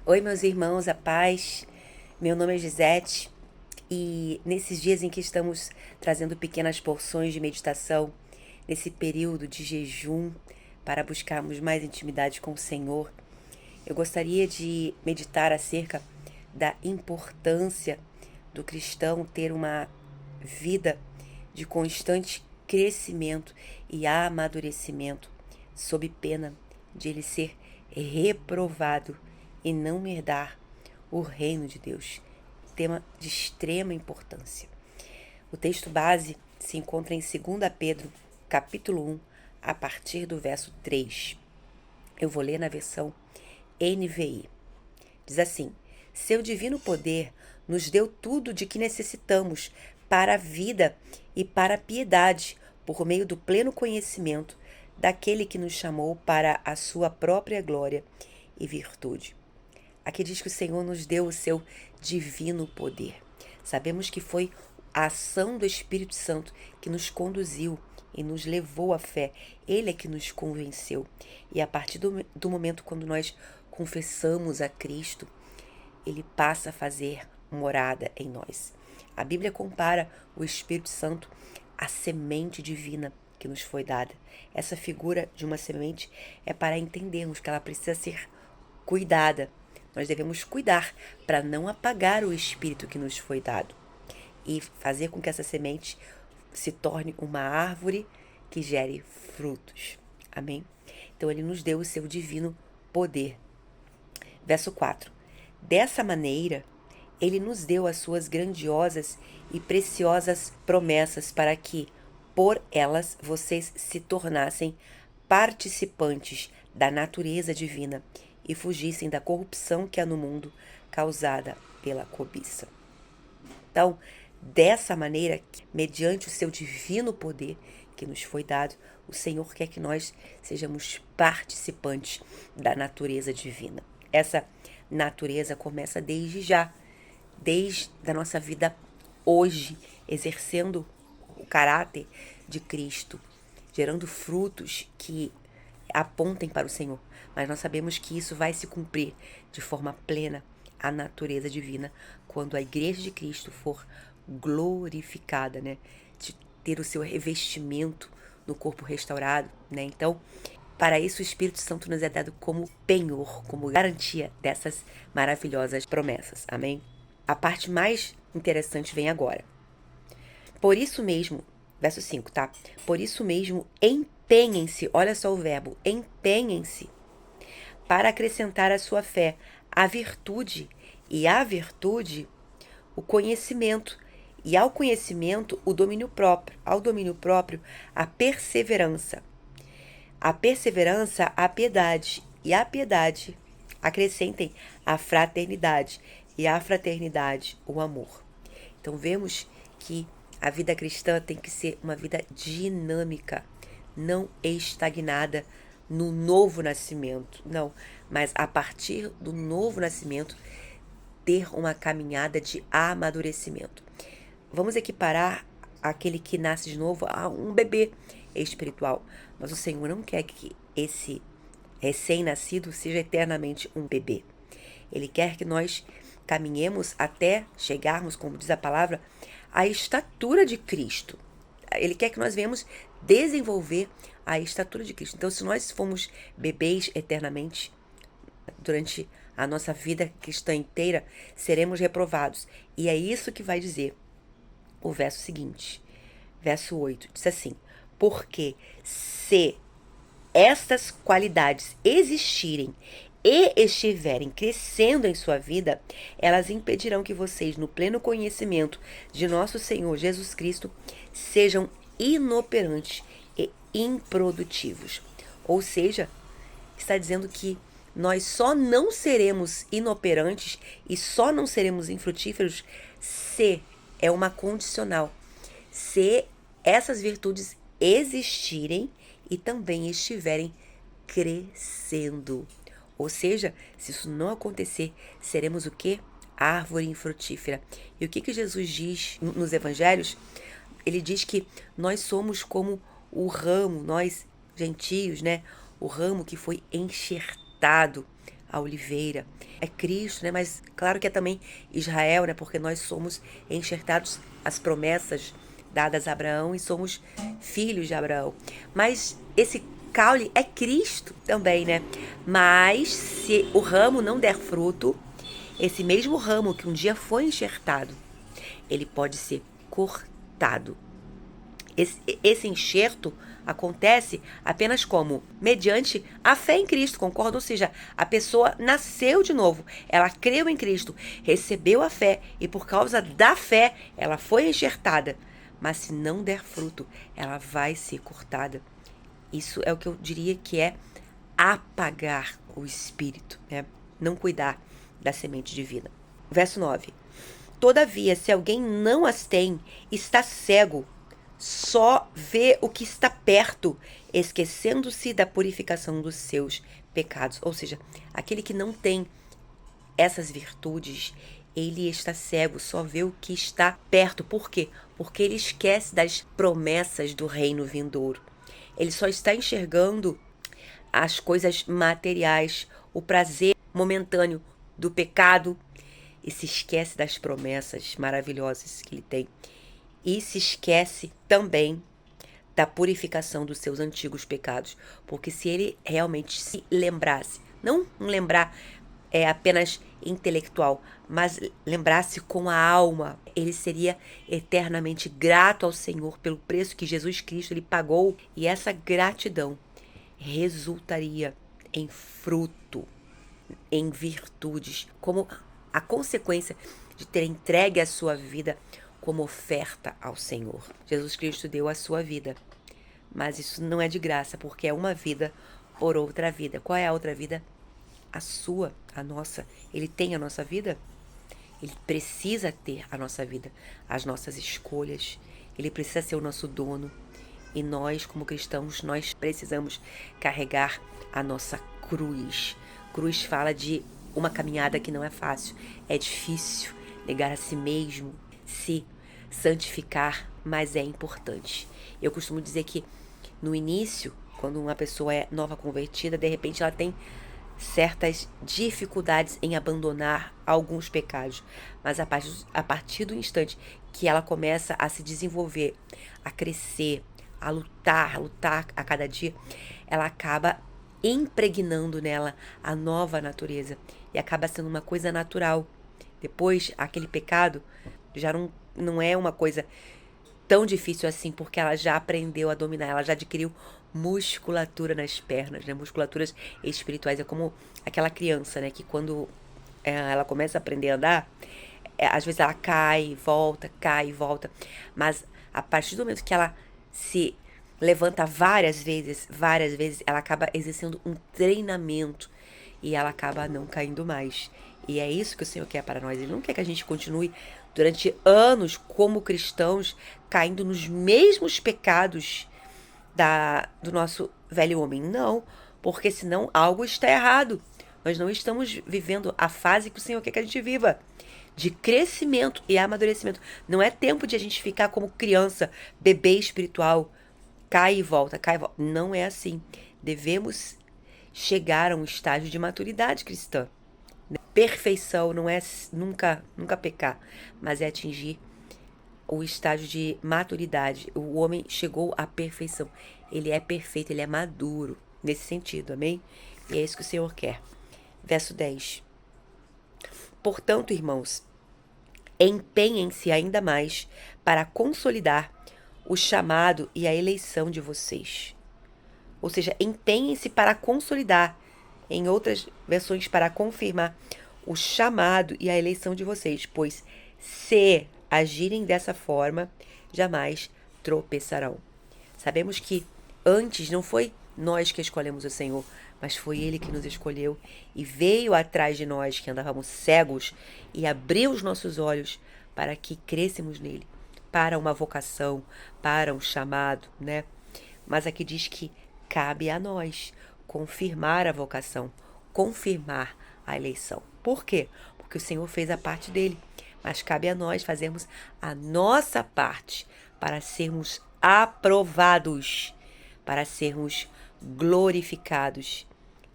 Oi, meus irmãos, a paz. Meu nome é Gisete e nesses dias em que estamos trazendo pequenas porções de meditação, nesse período de jejum para buscarmos mais intimidade com o Senhor, eu gostaria de meditar acerca da importância do cristão ter uma vida de constante crescimento e amadurecimento, sob pena de ele ser reprovado e não herdar o reino de Deus. Tema de extrema importância. O texto base se encontra em 2 Pedro, capítulo 1, a partir do verso 3. Eu vou ler na versão NVI. Diz assim: Seu divino poder nos deu tudo de que necessitamos para a vida e para a piedade, por meio do pleno conhecimento daquele que nos chamou para a sua própria glória e virtude. Aqui diz que o Senhor nos deu o seu divino poder. Sabemos que foi a ação do Espírito Santo que nos conduziu e nos levou à fé. Ele é que nos convenceu. E a partir do momento quando nós confessamos a Cristo, ele passa a fazer morada em nós. A Bíblia compara o Espírito Santo à semente divina que nos foi dada. Essa figura de uma semente é para entendermos que ela precisa ser cuidada. Nós devemos cuidar para não apagar o Espírito que nos foi dado e fazer com que essa semente se torne uma árvore que gere frutos. Amém? Então ele nos deu o seu divino poder. Verso 4. Dessa maneira, ele nos deu as suas grandiosas e preciosas promessas para que, por elas, vocês se tornassem participantes da natureza divina e fugissem da corrupção que há no mundo causada pela cobiça. Então, dessa maneira, mediante o seu divino poder que nos foi dado, o Senhor quer que nós sejamos participantes da natureza divina. Essa natureza começa desde já, desde a nossa vida hoje, exercendo o caráter de Cristo, gerando frutos que apontem para o Senhor. Mas nós sabemos que isso vai se cumprir de forma plena a natureza divina quando a igreja de Cristo for glorificada, né? De ter o seu revestimento no corpo restaurado, né? Então, para isso o Espírito Santo nos é dado como penhor, como garantia dessas maravilhosas promessas. Amém? A parte mais interessante vem agora. Por isso mesmo, verso 5, tá? Por isso mesmo, empenhem-se, olha só o verbo, empenhem-se, para acrescentar à sua fé a virtude, e à virtude o conhecimento, e ao conhecimento o domínio próprio, ao domínio próprio a perseverança a piedade, e a piedade acrescentem a fraternidade, e a fraternidade o amor. Então vemos que a vida cristã tem que ser uma vida dinâmica, não estagnada no novo nascimento, não, mas a partir do novo nascimento ter uma caminhada de amadurecimento. Vamos equiparar aquele que nasce de novo a um bebê espiritual, mas o Senhor não quer que esse recém-nascido seja eternamente um bebê. Ele quer que nós caminhemos até chegarmos, como diz a palavra, à estatura de Cristo. Ele quer que nós venhamos desenvolver a estatura de Cristo. Então, se nós formos bebês eternamente, durante a nossa vida cristã inteira, seremos reprovados. E é isso que vai dizer o verso seguinte, verso 8, diz assim: porque se estas qualidades existirem e estiverem crescendo em sua vida, elas impedirão que vocês, no pleno conhecimento de nosso Senhor Jesus Cristo, sejam inoperantes e improdutivos. Ou seja, está dizendo que nós só não seremos inoperantes e só não seremos infrutíferos se, é uma condicional, se essas virtudes existirem e também estiverem crescendo. Ou seja, se isso não acontecer, seremos o quê? Árvore infrutífera. E o que Jesus diz nos evangelhos? Ele diz que nós somos como o ramo, nós gentios, né? O ramo que foi enxertado a oliveira. É Cristo, né? Mas claro que é também Israel, né? Porque nós somos enxertados as promessas dadas a Abraão e somos filhos de Abraão. Mas esse caule é Cristo também, né? Mas se o ramo não der fruto, esse mesmo ramo que um dia foi enxertado, ele pode ser cortado. Esse enxerto acontece apenas como? Mediante a fé em Cristo, concorda? Ou seja, a pessoa nasceu de novo, ela creu em Cristo, recebeu a fé e por causa da fé ela foi enxertada. Mas se não der fruto, ela vai ser cortada. Isso é o que eu diria que é apagar o espírito, né? Não cuidar da semente divina. Verso 9. Todavia, se alguém não as tem, está cego, só vê o que está perto, esquecendo-se da purificação dos seus pecados. Ou seja, aquele que não tem essas virtudes, ele está cego, só vê o que está perto. Por quê? Porque ele esquece das promessas do reino vindouro. Ele só está enxergando as coisas materiais, o prazer momentâneo do pecado e se esquece das promessas maravilhosas que ele tem. E se esquece também da purificação dos seus antigos pecados. Porque se ele realmente se lembrasse, não lembrar apenas intelectual, mas lembrasse com a alma, ele seria eternamente grato ao Senhor pelo preço que Jesus Cristo ele pagou. E essa gratidão resultaria em fruto, em virtudes, como a consequência de ter entregue a sua vida como oferta ao Senhor. Jesus Cristo deu a sua vida, mas isso não é de graça, porque é uma vida por outra vida. Qual é a outra vida? A sua, a nossa. Ele tem a nossa vida? Ele precisa ter a nossa vida, as nossas escolhas. Ele precisa ser o nosso dono. E nós, como cristãos, nós precisamos carregar a nossa cruz. Cruz fala de uma caminhada que não é fácil. É difícil negar a si mesmo, se santificar, mas é importante. Eu costumo dizer que no início, quando uma pessoa é nova convertida, de repente ela tem certas dificuldades em abandonar alguns pecados, mas a partir do instante que ela começa a se desenvolver, a crescer, a lutar a cada dia, ela acaba impregnando nela a nova natureza e acaba sendo uma coisa natural. Depois, aquele pecado já não é uma coisa tão difícil assim, porque ela já aprendeu a dominar, ela já adquiriu musculatura nas pernas, né? Musculaturas espirituais. É como aquela criança, né? Que quando ela começa a aprender a andar, às vezes ela cai e volta. Mas a partir do momento que ela se levanta várias vezes, ela acaba exercendo um treinamento e ela acaba não caindo mais. E é isso que o Senhor quer para nós. Ele não quer que a gente continue durante anos como cristãos caindo nos mesmos pecados do nosso velho homem. Não, porque senão algo está errado. Nós não estamos vivendo a fase que o Senhor quer que a gente viva, de crescimento e amadurecimento. Não é tempo de a gente ficar como criança, bebê espiritual, cai e volta, cai e volta. Não é assim. Devemos chegar a um estágio de maturidade cristã. Perfeição não é nunca pecar, mas é atingir o estágio de maturidade. O homem chegou à perfeição. Ele é perfeito, ele é maduro nesse sentido, amém? E é isso que o Senhor quer. Verso 10. Portanto, irmãos, empenhem-se ainda mais para consolidar o chamado e a eleição de vocês. Ou seja, empenhem-se para consolidar, em outras versões, para confirmar o chamado e a eleição de vocês, pois se agirem dessa forma, jamais tropeçarão. Sabemos que antes não foi nós que escolhemos o Senhor, mas foi Ele que nos escolheu e veio atrás de nós que andávamos cegos e abriu os nossos olhos para que crescêssemos nele, para uma vocação, para um chamado, né? Mas aqui diz que cabe a nós confirmar a vocação, confirmar a eleição. Por quê? Porque o Senhor fez a parte dele, mas cabe a nós fazermos a nossa parte para sermos aprovados, para sermos glorificados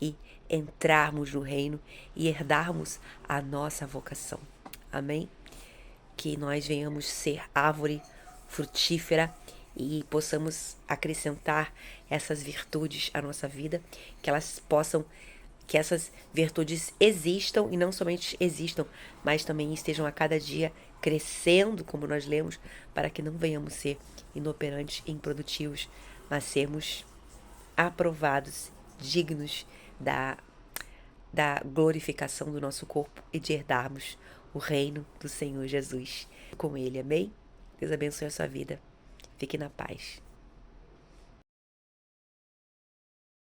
e entrarmos no reino e herdarmos a nossa vocação. Amém? Que nós venhamos ser árvore frutífera e possamos acrescentar essas virtudes à nossa vida, que essas virtudes existam e não somente existam, mas também estejam a cada dia crescendo, como nós lemos, para que não venhamos ser inoperantes e improdutivos, mas sermos aprovados, dignos da glorificação do nosso corpo e de herdarmos o reino do Senhor Jesus com Ele. Amém? Deus abençoe a sua vida. Fique na paz.